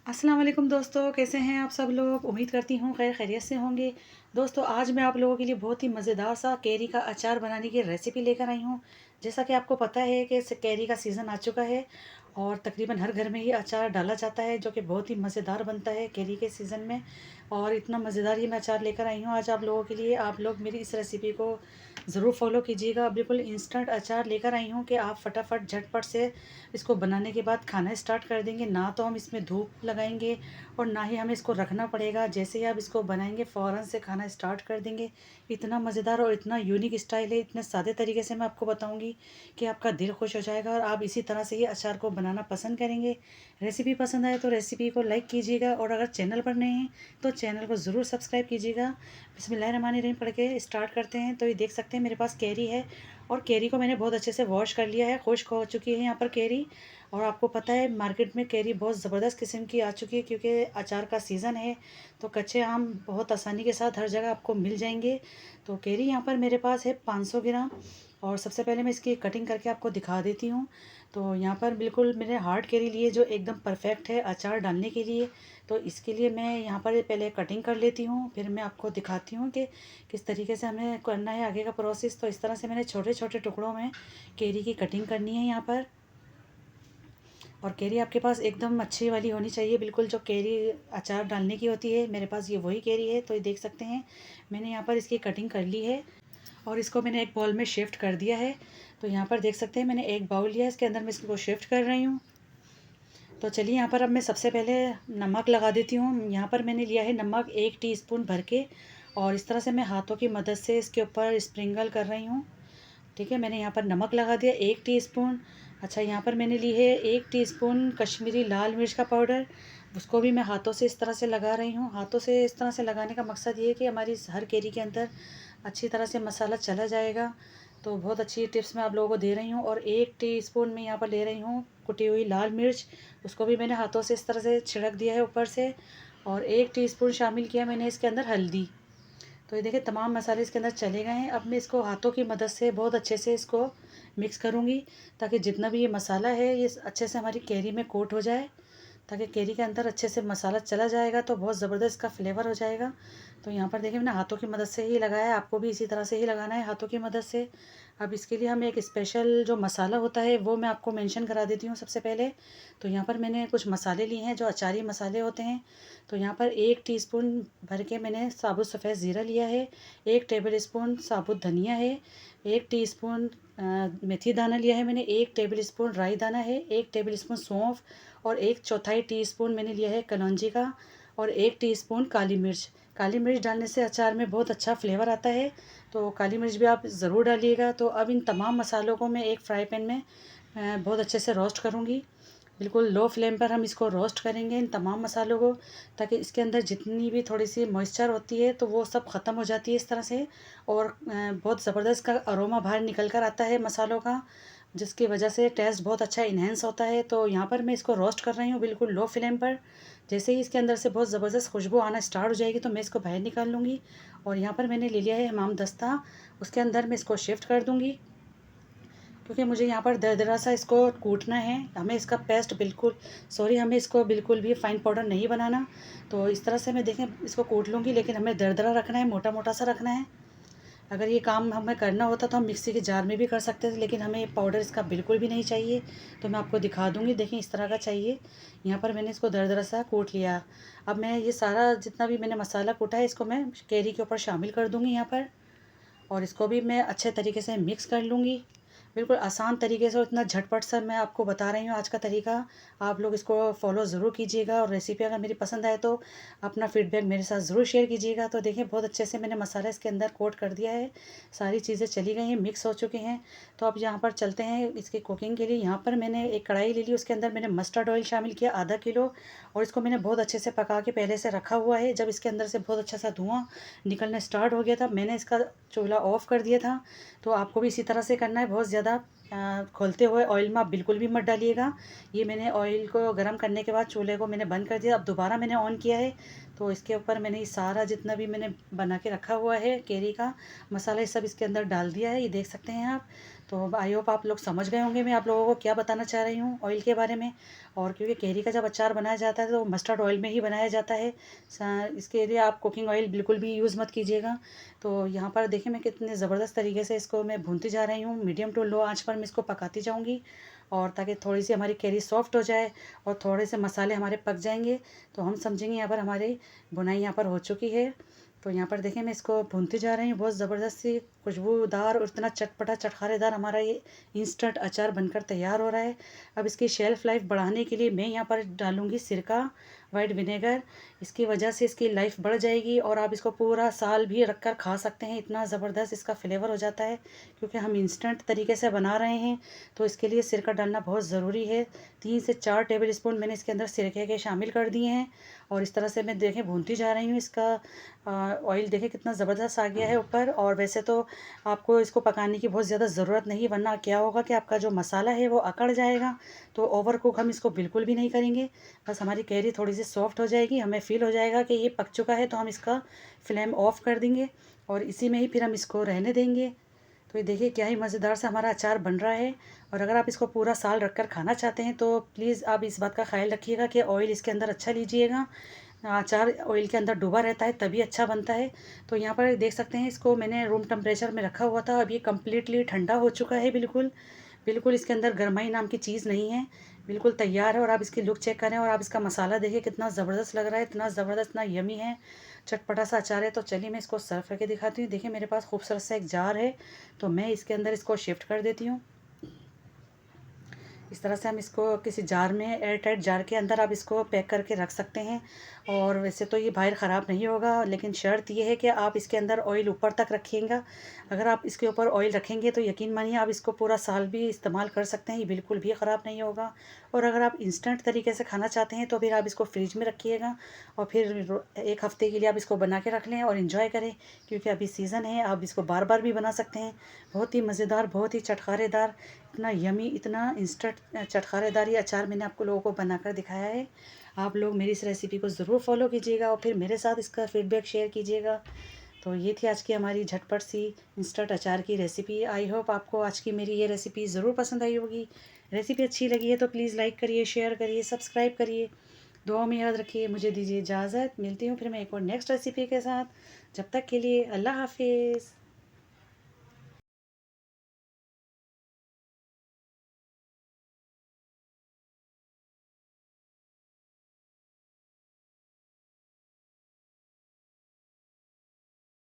अस्सलाम वालेकुम दोस्तों, कैसे हैं आप सब लोग। उम्मीद करती हूँ खैर खैरियत से होंगे। दोस्तों आज मैं आप लोगों के लिए बहुत ही मज़ेदार सा कैरी का अचार बनाने की रेसिपी लेकर आई हूँ। जैसा कि आपको पता है कि कैरी का सीज़न आ चुका है और तकरीबन हर घर में ही अचार डाला जाता है, जो कि बहुत ही मज़ेदार बनता है कैरी के सीज़न में। और इतना मज़ेदार ये मैं अचार लेकर आई हूँ आज आप लोगों के लिए। आप लोग मेरी इस रेसिपी को ज़रूर फॉलो कीजिएगा। बिल्कुल इंस्टेंट अचार लेकर आई हूँ कि आप फटाफट झटपट से इसको बनाने के बाद खाना स्टार्ट कर देंगे। ना तो हम इसमें धूप लगाएंगे और ना ही हमें इसको रखना पड़ेगा। जैसे ही आप इसको बनाएंगे फ़ौरन से खाना स्टार्ट कर देंगे। इतना मज़ेदार और इतना यूनिक स्टाइल है, इतने सादे तरीके से मैं आपको बताऊंगी कि आपका दिल खुश हो जाएगा और आप इसी तरह से ही अचार को बनाना पसंद करेंगे। रेसिपी पसंद आए तो रेसिपी को लाइक कीजिएगा और अगर चैनल पर नए हैं तो चैनल को ज़रूर सब्सक्राइब कीजिएगा। बिस्मिल्लाहिर्रहमानिर्रहीम पढ़ के स्टार्ट करते हैं। तो ये देख सकते हैं मेरे पास कैरी है और कैरी को मैंने बहुत अच्छे से वॉश कर लिया है। खुश्क हो चुकी है यहाँ पर कैरी। और आपको पता है मार्केट में कैरी बहुत ज़बरदस्त किस्म की आ चुकी है, क्योंकि अचार का सीज़न है तो कच्चे आम बहुत आसानी के साथ हर जगह आपको मिल जाएंगे। तो कैरी यहाँ पर मेरे पास है 500 ग्राम। और सबसे पहले मैं इसकी कटिंग करके आपको दिखा देती हूँ। तो यहाँ पर बिल्कुल मैंने हार्ड कैरी लिए जो एकदम परफेक्ट है अचार डालने के लिए। तो इसके लिए मैं यहाँ पर पहले कटिंग कर लेती हूँ, फिर मैं आपको दिखाती हूँ कि किस तरीके से हमें करना है आगे का प्रोसेस। तो इस तरह से मैंने छोटे छोटे टुकड़ों में कैरी की कटिंग करनी है यहाँ पर। और कैरी आपके पास एकदम अच्छी वाली होनी चाहिए, बिल्कुल जो कैरी अचार डालने की होती है। मेरे पास ये वही कैरी है। तो ये देख सकते हैं मैंने यहाँ पर इसकी कटिंग कर ली है और इसको मैंने एक बाउल में शिफ्ट कर दिया है। तो यहाँ पर देख सकते हैं मैंने एक बाउल लिया है, इसके अंदर मैं इसको शिफ्ट कर रही हूँ। तो चलिए यहाँ पर अब मैं सबसे पहले नमक लगा देती हूँ। यहाँ पर मैंने लिया है नमक 1 टीस्पून भर के और इस तरह से मैं हाथों की मदद से इसके ऊपर स्प्रिंगल कर रही हूँ। ठीक है, मैंने यहाँ पर नमक लगा दिया 1 टीस्पून। अच्छा, यहाँ पर मैंने ली है 1 टीस्पून कश्मीरी लाल मिर्च का पाउडर। उसको भी मैं हाथों से इस तरह से लगा रही हूँ। हाथों से इस तरह से लगाने का मकसद ये है कि हमारी हर कैरी के अंदर अच्छी तरह से मसाला चला जाएगा। तो बहुत अच्छी टिप्स मैं आप लोगों को दे रही हूँ। और 1 टीस्पून मैं यहाँ पर ले रही हूँ कुटी हुई लाल मिर्च। उसको भी मैंने हाथों से इस तरह से छिड़क दिया है ऊपर से। और 1 टीस्पून शामिल किया मैंने इसके अंदर हल्दी। तो ये देखिए तमाम मसाले इसके अंदर चले गए हैं। अब मैं इसको हाथों की मदद से बहुत अच्छे से इसको मिक्स करूँगी, ताकि जितना भी ये मसाला है ये अच्छे से हमारी कैरी में कोट हो जाए, ताकि कैरी के अंदर अच्छे से मसाला चला जाएगा तो बहुत ज़बरदस्त इसका फ्लेवर हो जाएगा। तो यहाँ पर देखिए मैंने हाथों की मदद से ही लगाया है, आपको भी इसी तरह से ही लगाना है हाथों की मदद से। अब इसके लिए हम एक स्पेशल जो मसाला होता है वो मैं आपको मेंशन करा देती हूँ सबसे पहले। तो यहाँ पर मैंने कुछ मसाले लिए हैं जो अचारी मसाले होते हैं। तो यहाँ पर 1 टीस्पून भर के मैंने साबुत सफ़ेद ज़ीरा लिया है, 1 टेबल स्पून साबुत धनिया है, 1 टीस्पून मेथी दाना लिया है मैंने, 1 टेबल स्पून राई दाना है, 1 टेबल स्पून सौंफ और 1/4 टीस्पून मैंने लिया है कलौंजी का और 1 टीस्पून काली मिर्च। काली मिर्च डालने से अचार में बहुत अच्छा फ्लेवर आता है, तो काली मिर्च भी आप ज़रूर डालिएगा। तो अब इन तमाम मसालों को मैं एक फ्राई पैन में बहुत अच्छे से रोस्ट करूँगी। बिल्कुल लो फ्लेम पर हम इसको रोस्ट करेंगे इन तमाम मसालों को, ताकि इसके अंदर जितनी भी थोड़ी सी मॉइस्चर होती है तो वो सब ख़त्म हो जाती है इस तरह से। और बहुत ज़बरदस्त का अरोमा बाहर निकल कर आता है मसालों का, जिसकी वजह से टेस्ट बहुत अच्छा इन्हेंस होता है। तो यहाँ पर मैं इसको रोस्ट कर रही हूँ बिल्कुल लो फ्लेम पर। जैसे ही इसके अंदर से बहुत ज़बरदस्त खुशबू आना स्टार्ट हो जाएगी तो मैं इसको बाहर निकाल लूँगी। और यहाँ पर मैंने ले लिया है हमाम दस्ता, उसके अंदर मैं इसको शिफ्ट कर दूँगी, क्योंकि मुझे यहाँ पर दरदरा सा इसको कूटना है। हमें इसका पेस्ट बिल्कुल हमें इसको बिल्कुल भी फ़ाइन पाउडर नहीं बनाना। तो इस तरह से मैं देखें इसको कूट लूँगी, लेकिन हमें दरदरा रखना है, मोटा मोटा सा रखना है। अगर ये काम हमें करना होता तो हम मिक्सी के जार में भी कर सकते थे, लेकिन हमें पाउडर इसका बिल्कुल भी नहीं चाहिए। तो मैं आपको दिखा दूँगी, देखें इस तरह का चाहिए। यहाँ पर मैंने इसको दरदरा सा कूट लिया। अब मैं ये सारा जितना भी मैंने मसाला कूटा है इसको मैं कैरी के ऊपर शामिल कर दूँगी यहाँ पर। और इसको भी मैं अच्छे तरीके से मिक्स कर लूँगी। बिल्कुल आसान तरीके से और इतना झटपट सा मैं आपको बता रही हूँ आज का तरीका। आप लोग इसको फॉलो ज़रूर कीजिएगा और रेसिपी अगर मेरी पसंद आए तो अपना फीडबैक मेरे साथ ज़रूर शेयर कीजिएगा। तो देखिए बहुत अच्छे से मैंने मसाला इसके अंदर कोट कर दिया है, सारी चीज़ें चली गई हैं, मिक्स हो चुके हैं। तो अब यहाँ पर चलते हैं इसकी कुकिंग के लिए। यहाँ पर मैंने एक कढ़ाई ले ली, उसके अंदर मैंने मस्टर्ड ऑयल शामिल किया आधा किलो। और इसको मैंने बहुत अच्छे से पका के पहले से रखा हुआ है। जब इसके अंदर से बहुत अच्छा सा धुआं निकलना स्टार्ट हो गया था मैंने इसका चूल्हा ऑफ़ कर दिया था। तो आपको भी इसी तरह से करना है, बहुत ज़्यादा खोलते हुए ऑयल में आप बिल्कुल भी मत डालिएगा। ये मैंने ऑयल को गर्म करने के बाद चूल्हे को मैंने बंद कर दिया। अब दोबारा मैंने ऑन किया है, तो इसके ऊपर मैंने ये सारा जितना भी मैंने बना के रखा हुआ है कैरी का मसाला ये सब इसके अंदर डाल दिया है, ये देख सकते हैं आप। तो आई होप आप लोग समझ गए होंगे मैं आप लोगों को क्या बताना चाह रही हूँ ऑयल के बारे में। और क्योंकि कैरी का जब अचार बनाया जाता है तो मस्टर्ड ऑयल में ही बनाया जाता है। इसके लिए आप कुकिंग ऑयल बिल्कुल भी यूज़ मत कीजिएगा। तो यहाँ पर देखिए मैं कितने ज़बरदस्त तरीके से इसको मैं भूनती जा रही हूँ, मीडियम टू लो आँच पर मैं इसको पकाती जाऊँगी। और ताकि थोड़ी सी हमारी कैरी सॉफ्ट हो जाए और थोड़े से मसाले हमारे पक जाएंगे तो हम समझेंगे यहाँ पर हमारी बुनाई यहाँ पर हो चुकी है। तो यहाँ पर देखें मैं इसको भूनती जा रही हूँ, बहुत ज़बरदस्त सी खुशबूदार और इतना चटपटा चटखारेदार हमारा ये इंस्टेंट अचार बनकर तैयार हो रहा है। अब इसकी शेल्फ़ लाइफ बढ़ाने के लिए मैं यहाँ पर डालूँगी सिरका, वाइट विनेगर। इसकी वजह से इसकी लाइफ बढ़ जाएगी और आप इसको पूरा साल भी रख कर खा सकते हैं, इतना ज़बरदस्त इसका फ्लेवर हो जाता है। क्योंकि हम इंस्टेंट तरीके से बना रहे हैं तो इसके लिए सिरका डालना बहुत ज़रूरी है। 3 से 4 टेबल स्पून मैंने इसके अंदर सिरके के शामिल कर दिए हैं और इस तरह से मैं देखें भूनती जा रही हूँ। इसका ऑयल देखें कितना ज़बरदस्त आ गया है ऊपर। और वैसे तो आपको इसको पकाने की बहुत ज़्यादा ज़रूरत नहीं, वरना क्या होगा कि आपका जो मसाला है वो अकड़ जाएगा। तो ओवर कुक हम इसको बिल्कुल भी नहीं करेंगे, बस हमारी कैरी थोड़ी सी सॉफ्ट हो जाएगी, हमें फ़ील हो जाएगा कि ये पक चुका है तो हम इसका फ्लेम ऑफ़ कर देंगे और इसी में ही फिर हम इसको रहने देंगे। तो ये देखिए क्या ही मज़ेदार सा हमारा अचार बन रहा है। और अगर आप इसको पूरा साल रख कर खाना चाहते हैं तो प्लीज़ आप इस बात का ख़्याल रखिएगा कि ऑयल इसके अंदर अच्छा लीजिएगा। अचार ऑयल के अंदर डूबा रहता है तभी अच्छा बनता है। तो यहाँ पर देख सकते हैं इसको मैंने रूम टेम्परेचर में रखा हुआ था, अब ये कम्प्लीटली ठंडा हो चुका है बिल्कुल। बिल्कुल इसके अंदर गरमाई नाम की चीज़ नहीं है, बिल्कुल तैयार है। और आप इसकी लुक चेक करें और आप इसका मसाला देखिए कितना ज़बरदस्त लग रहा है, इतना ज़बरदस्त, इतना यमी है, चटपटा सा अचार है। तो चलिए मैं इसको सर्व करके दिखाती हूँ। देखिए मेरे पास खूबसूरत सा एक जार है तो मैं इसके अंदर इसको शिफ्ट कर देती हूँ। इस तरह से हम इसको किसी जार में, एयर टाइट जार के अंदर आप इसको पैक करके रख सकते हैं। और वैसे तो ये बाहर ख़राब नहीं होगा, लेकिन शर्त ये है कि आप इसके अंदर ऑयल ऊपर तक रखिएगा। अगर आप इसके ऊपर ऑयल रखेंगे तो यकीन मानिए आप इसको पूरा साल भी इस्तेमाल कर सकते हैं, ये बिल्कुल भी ख़राब नहीं होगा। और अगर आप इंस्टेंट तरीके से खाना चाहते हैं तो फिर आप इसको फ्रिज में रखिएगा और फिर 1 हफ़्ते के लिए आप इसको बना के रख लें और इन्जॉय करें। क्योंकि अभी सीज़न है, आप इसको बार बार भी बना सकते हैं। बहुत ही मज़ेदार, बहुत ही चटखारेदार, इतना यमी, इतना इंस्टेंट चटखारेदार ये अचार मैंने आपको लोगों को बनाकर दिखाया है। आप लोग मेरी इस रेसिपी को ज़रूर फॉलो कीजिएगा और फिर मेरे साथ इसका फीडबैक शेयर कीजिएगा। तो ये थी आज की हमारी झटपट सी इंस्टेंट अचार की रेसिपी। आई होप आपको आज की मेरी ये रेसिपी ज़रूर पसंद आई होगी। रेसिपी अच्छी लगी है तो प्लीज़ लाइक करिए, शेयर करिए, सब्सक्राइब करिए। दुआ में याद रखिए। मुझे दीजिए इजाज़त, मिलती हूँ फिर मैं एक और नेक्स्ट रेसिपी के साथ। जब तक के लिए अल्लाह हाफिज़।